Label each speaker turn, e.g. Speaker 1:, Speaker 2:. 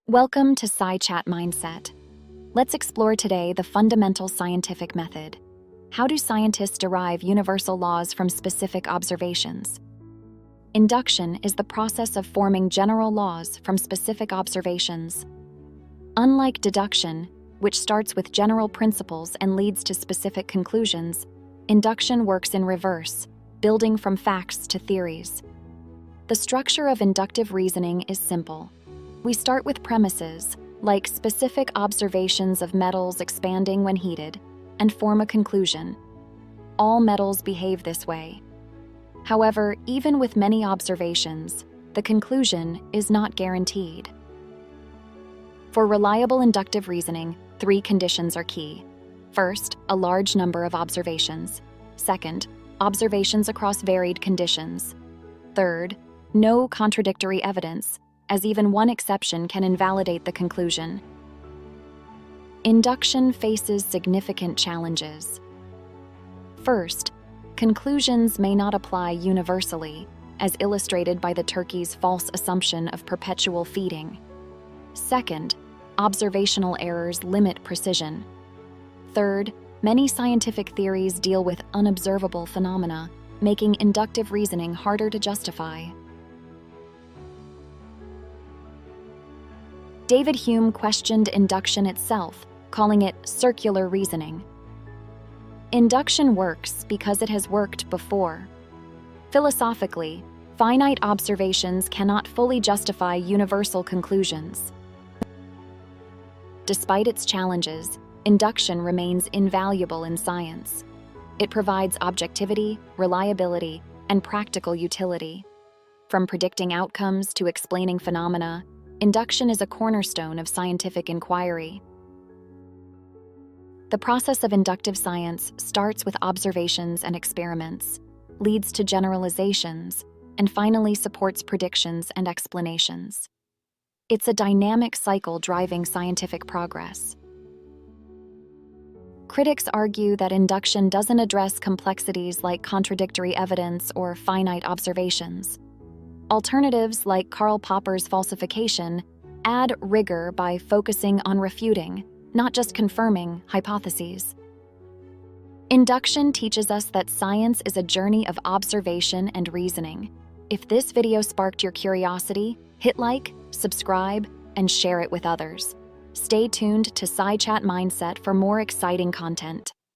Speaker 1: Welcome to Sci-Chat Mindset. Let's explore today the fundamental scientific method. How do scientists derive universal laws from specific observations? Induction is the process of forming general laws from specific observations. Unlike deduction, which starts with general principles and leads to specific conclusions, induction works in reverse, building from facts to theories. The structure of inductive reasoning is simple. We start with premises, like specific observations of metals expanding when heated, and form a conclusion. All metals behave this way. However, even with many observations, the conclusion is not guaranteed. For reliable inductive reasoning, three conditions are key. First, a large number of observations. Second, observations across varied conditions. Third, no contradictory evidence, as even one exception can invalidate the conclusion. Induction faces significant challenges. First, conclusions may not apply universally, as illustrated by the turkey's false assumption of perpetual feeding. Second, observational errors limit precision. Third, many scientific theories deal with unobservable phenomena, making inductive reasoning harder to justify. David Hume questioned induction itself, calling it circular reasoning. Induction works because it has worked before. Philosophically, finite observations cannot fully justify universal conclusions. Despite its challenges, induction remains invaluable in science. It provides objectivity, reliability, and practical utility. From predicting outcomes to explaining phenomena, induction is a cornerstone of scientific inquiry. The process of inductive science starts with observations and experiments, leads to generalizations, and finally supports predictions and explanations. It's a dynamic cycle driving scientific progress. Critics argue that induction doesn't address complexities like contradictory evidence or finite observations. Alternatives like Karl Popper's falsification add rigor by focusing on refuting, not just confirming, hypotheses. Induction teaches us that science is a journey of observation and reasoning. If this video sparked your curiosity, hit like, subscribe, and share it with others. Stay tuned to Sci-Chat Mindset for more exciting content.